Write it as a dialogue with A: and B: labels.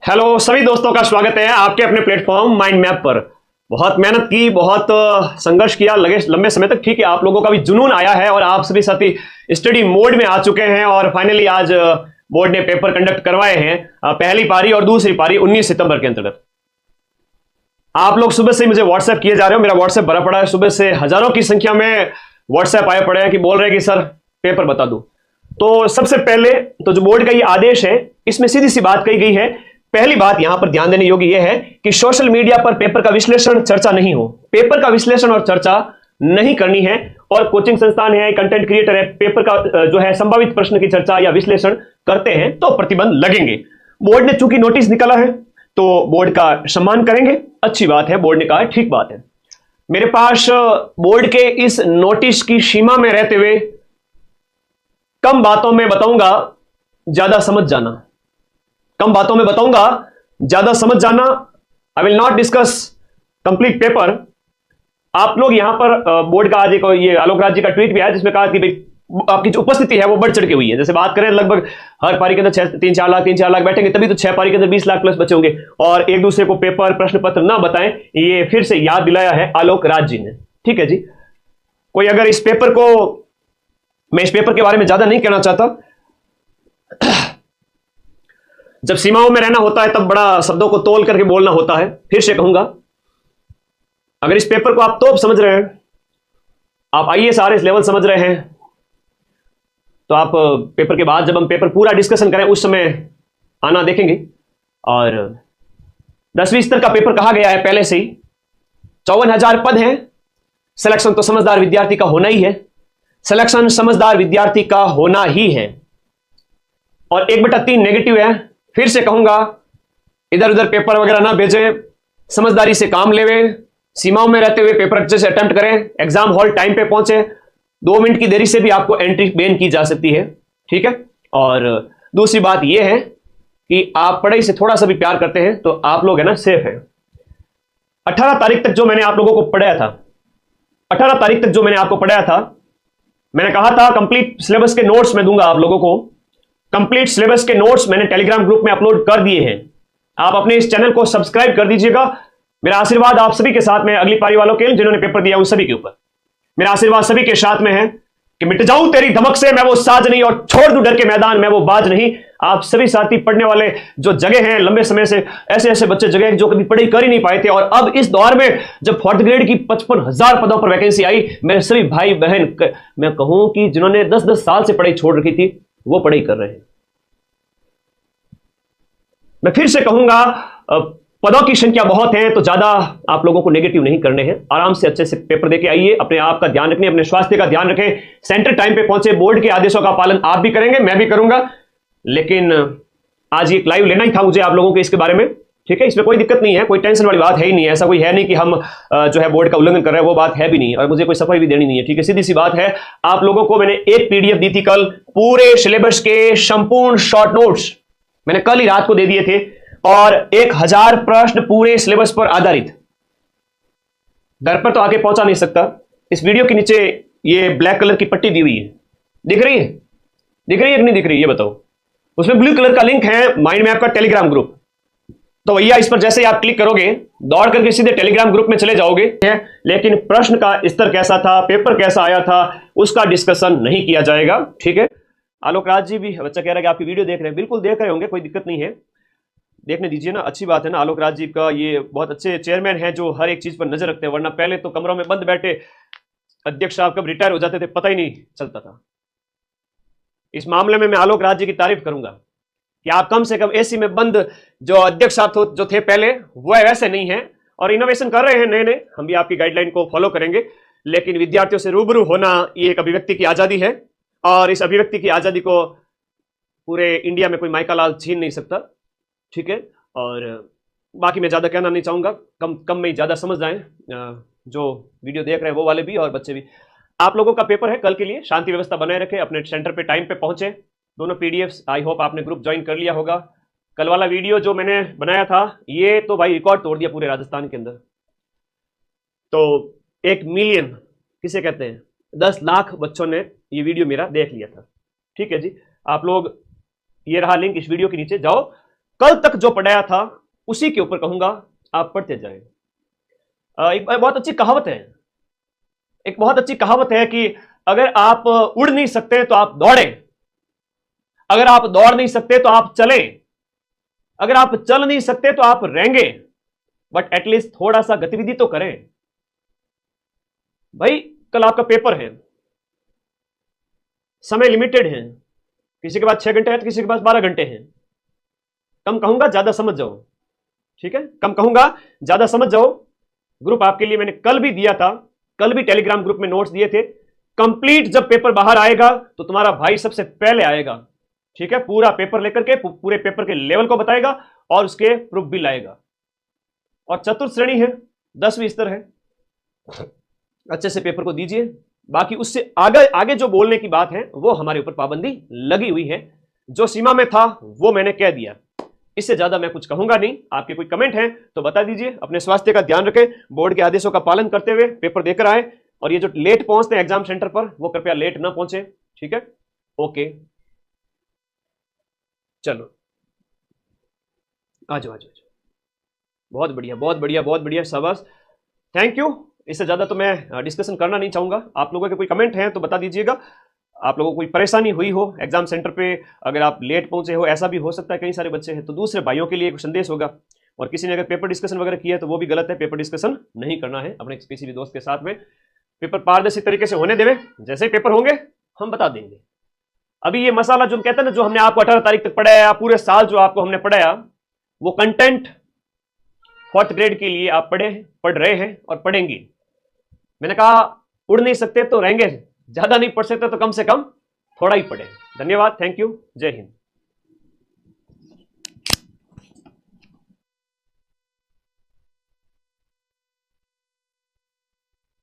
A: Hello सभी दोस्तों का स्वागत है आपके अपने प्लेटफॉर्म माइंड मैप पर। बहुत मेहनत की, बहुत संघर्ष किया लगे लंबे समय तक। ठीक है, आप लोगों का भी जुनून आया है और आप सभी साथी स्टडी मोड में आ चुके हैं और फाइनली आज बोर्ड ने पेपर कंडक्ट करवाए हैं। पहली पारी और दूसरी पारी 19 सितंबर के अंतर्गत। आप लोग सुबह से मुझे व्हाट्सएप किए जा रहे हो, मेरा व्हाट्सएप भरा पड़ा है। सुबह से हजारों की संख्या में व्हाट्सएप आए पड़े हैं कि बोल रहे हैं कि सर पेपर बता दो। तो सबसे पहले तो जो बोर्ड का ये आदेश है इसमें सीधी सी बात कही गई है। पहली बात यहां पर ध्यान देने योग्य यह है कि सोशल मीडिया पर पेपर का विश्लेषण चर्चा नहीं हो। पेपर का विश्लेषण और चर्चा नहीं करनी है। और कोचिंग संस्थान है, कंटेंट क्रिएटर है, पेपर का जो है संभावित प्रश्न की चर्चा या विश्लेषण करते हैं तो प्रतिबंध लगेंगे। बोर्ड ने चूंकि नोटिस निकाला है तो बोर्ड का सम्मान करेंगे, अच्छी बात है। बोर्ड ने कहा ठीक बात है। मेरे पास बोर्ड के इस नोटिस की सीमा में रहते हुए कम बातों में बताऊंगा, ज्यादा समझ जाना। कम बातों में बताऊंगा, ज्यादा समझ जाना। I will not discuss complete paper. आप लोग यहां पर बोर्ड का आज एक ये आलोक राज जी का ट्वीट भी आया जिसमें कहा कि भाई आपकी जो उपस्थिति है वो बढ़ चढ़ के हुई है। जैसे बात करें लगभग हर पारी के अंदर 3-4 लाख बैठेंगे, तभी तो 6 पारी के अंदर 20 लाख प्लस बचे होंगे। और एक दूसरे को पेपर प्रश्न पत्र ना बताएं, ये फिर से याद दिलाया है आलोक राज जी ने। ठीक है जी। कोई अगर इस पेपर को, मैं इस पेपर के बारे में ज्यादा नहीं कहना चाहता। जब सीमाओं में रहना होता है तब बड़ा शब्दों को तोल करके बोलना होता है। फिर से कहूंगा, अगर इस पेपर को आप तोप समझ रहे हैं, आप आईएएस आरएस लेवल समझ रहे हैं, तो आप पेपर के बाद जब हम पेपर पूरा डिस्कशन करें उस समय आना देखेंगे। और 10वीं स्तर का पेपर कहा गया है पहले से ही। 54,000 पद हैं। सिलेक्शन तो समझदार विद्यार्थी का होना ही है। सिलेक्शन समझदार विद्यार्थी का होना ही है। और 1/3 नेगेटिव है। फिर से कहूंगा, इधर उधर पेपर वगैरह ना भेजें, समझदारी से काम लेवे, सीमाओं में रहते हुए पेपर अच्छे से अटेम्प्ट करें, एग्जाम हॉल टाइम पे पहुंचे। 2 मिनट की देरी से भी आपको एंट्री बैन की जा सकती है। ठीक है। और दूसरी बात यह है कि आप पढ़ाई से थोड़ा सा भी प्यार करते हैं तो आप लोग है ना सेफ है। 18 तारीख तक जो मैंने आप लोगों को पढ़ाया था, 18 तारीख तक जो मैंने आपको पढ़ाया था, मैंने कहा था कंप्लीट सिलेबस के नोट्स मैं दूंगा आप लोगों को। कंप्लीट सिलेबस के नोट्स मैंने टेलीग्राम ग्रुप में अपलोड कर दिए हैं। आप अपने इस चैनल को सब्सक्राइब कर दीजिएगा। मेरा आशीर्वाद आप सभी के साथ में, अगली पारी वालों के जिन्होंने पेपर दिया उन सभी के ऊपर मेरा आशीर्वाद सभी के साथ में है कि मिट जाऊं तेरी धमक से मैं वो साज नहीं और छोड़ दूं डर के मैदान मैं वो बाज नहीं। आप सभी साथी पढ़ने वाले जो जगह हैं, लंबे समय से ऐसे ऐसे बच्चे जगह जो कभी पढ़ाई कर ही नहीं पाए थे, और अब इस दौर में जब 4th ग्रेड की 55,000 पदों पर वैकेंसी आई, मेरे सभी भाई बहन, मैं कहूं कि जिन्होंने 10-10 साल से पढ़ाई छोड़ रखी थी वो पढ़ाई कर रहे हैं। मैं फिर से कहूंगा, पदों की संख्या बहुत है तो ज्यादा आप लोगों को नेगेटिव नहीं करने हैं। आराम से अच्छे से पेपर देके आइए, अपने आप का ध्यान रखिए, अपने स्वास्थ्य का ध्यान रखें, सेंटर टाइम पे पहुंचे। बोर्ड के आदेशों का पालन आप भी करेंगे, मैं भी करूंगा। लेकिन आज एक लाइव लेना ही था मुझे आप लोगों के इसके बारे में। ठीक है, इसमें कोई दिक्कत नहीं है, कोई टेंशन वाली बात है ही नहीं है। ऐसा कोई है नहीं कि हम जो है बोर्ड का उल्लंघन कर रहे हैं, वो बात है भी नहीं। और मुझे कोई सफाई भी देनी नहीं है। ठीक है, सीधी सी बात है। आप लोगों को मैंने एक पीडीएफ दी थी कल, पूरे सिलेबस के संपूर्ण शॉर्ट नोट्स मैंने कल ही रात को दे दिए थे, और 1000 प्रश्न पूरे सिलेबस पर आधारित। घर पर तो आके पहुंचा नहीं सकता। इस वीडियो के नीचे ये ब्लैक कलर की पट्टी दी हुई है, दिख रही है? दिख रही है कि नहीं दिख रही है ये बताओ। उसमें ब्लू कलर का लिंक है माइंड मैप का टेलीग्राम ग्रुप। तो भैया इस पर जैसे ही आप क्लिक करोगे दौड़ करके सीधे टेलीग्राम ग्रुप में चले जाओगे। लेकिन प्रश्न का स्तर कैसा था, पेपर कैसा आया था, उसका डिस्कशन नहीं किया जाएगा। ठीक है। आलोक राज जी भी, बच्चा कह रहा है कि आपकी वीडियो देख रहे हैं। बिल्कुल देख रहे होंगे, कोई दिक्कत नहीं है, देखने दीजिए ना, अच्छी बात है ना। आलोक राज जी का ये बहुत अच्छे चेयरमैन हैं जो हर एक चीज पर नजर रखते हैं, वरना पहले तो कमरों में बंद बैठे अध्यक्ष साहब कब रिटायर हो जाते थे पता ही नहीं चलता था। इस मामले में मैं आलोक राज जी की तारीफ करूंगा कि आप कम से कम एसी में बंद जो अध्यक्ष साहब जो थे पहले, वह वैसे नहीं है और इनोवेशन कर रहे हैं नए नए। हम भी आपकी गाइडलाइन को फॉलो करेंगे, लेकिन विद्यार्थियों से रूबरू होना ये एक अभिव्यक्ति की आजादी है, और इस अभिव्यक्ति की आजादी को पूरे इंडिया में कोई माइका लाल छीन नहीं सकता। ठीक है। और बाकी मैं ज़्यादा कहना नहीं चाहूँगा, कम में ही ज़्यादा समझ जाएं जो वीडियो देख रहे हैं वो वाले भी और बच्चे भी। आप लोगों का पेपर है कल के लिए, शांति व्यवस्था बनाए रखें, अपने सेंटर पे टाइम पे पहुंचे। दोनों पीडीएफ्स आई होप आपने ग्रुप ज्वाइन कर लिया होगा। कल वाला वीडियो जो मैंने बनाया था ये तो भाई रिकॉर्ड तोड़ दिया पूरे राजस्थान के अंदर। तो 1 मिलियन किसे कहते हैं, 10 लाख बच्चों ने ये वीडियो मेरा देख लिया था। ठीक है जी। आप लोग, ये रहा लिंक इस वीडियो के नीचे, जाओ कल तक जो पढ़ाया था उसी के ऊपर कहूंगा आप पढ़ते जाएं। एक बहुत अच्छी कहावत है, एक बहुत अच्छी कहावत है कि अगर आप उड़ नहीं सकते तो आप दौड़ें, अगर आप दौड़ नहीं सकते तो आप चलें, अगर आप चल नहीं सकते तो आप रेंगे, बट एटलीस्ट थोड़ा सा गतिविधि तो करें। भाई कल आपका पेपर है, समय लिमिटेड है, किसी के पास 6 घंटे है तो किसी के पास 12 घंटे हैं। कम कहूंगा ज्यादा समझ जाओ, ठीक है, कम कहूंगा ज्यादा समझ जाओ। ग्रुप आपके लिए मैंने कल भी दिया था, कल भी टेलीग्राम ग्रुप में नोट्स दिए थे। कंप्लीट जब पेपर बाहर आएगा तो तुम्हारा भाई सबसे पहले आएगा, ठीक है, पूरा पेपर लेकर के पूरे पेपर के लेवल को बताएगा और उसके प्रूफ भी लाएगा। और चतुर्थ श्रेणी है, 10वीं स्तर है, अच्छे से पेपर को दीजिए। बाकी उससे आगे आगे जो बोलने की बात है वो हमारे ऊपर पाबंदी लगी हुई है। जो सीमा में था वो मैंने कह दिया, इससे ज्यादा मैं कुछ कहूंगा नहीं। आपके कोई कमेंट है तो बता दीजिए। अपने स्वास्थ्य का ध्यान रखें, बोर्ड के आदेशों का पालन करते हुए पेपर देकर आए। और ये जो लेट पहुंचते हैं एग्जाम सेंटर पर वो कृपया लेट ना पहुंचे, ठीक है। ओके चलो आ जाओ आ जाओ। बहुत बढ़िया बहुत बढ़िया बहुत बढ़िया, शाबाश, थैंक यू। इससे ज्यादा तो मैं डिस्कशन करना नहीं चाहूंगा। आप लोगों के कोई कमेंट हैं तो बता दीजिएगा। आप लोगों को कोई परेशानी हुई हो एग्जाम सेंटर पे, अगर आप लेट पहुंचे हो, ऐसा भी हो सकता है, कई सारे बच्चे हैं, तो दूसरे भाइयों के लिए एक संदेश होगा। और किसी ने अगर पेपर डिस्कशन वगैरह किया है तो वो भी गलत है, पेपर डिस्कशन नहीं करना है अपने किसी भी दोस्त के साथ में। पेपर पारदर्शी तरीके से होने देवे, जैसे ही पेपर होंगे हम बता देंगे। अभी ये मसाला जो हम कहते हैं ना, जो हमने आपको 18 तारीख तक पढ़ाया, पूरे साल जो आपको हमने पढ़ाया, वो कंटेंट 4th ग्रेड के लिए आप पढ़ रहे हैं और पढ़ेंगे। मैंने कहा उड़ नहीं सकते तो रहेंगे, ज्यादा नहीं पढ़ सकते तो कम से कम थोड़ा ही पढ़े। धन्यवाद, थैंक यू, जय हिंद।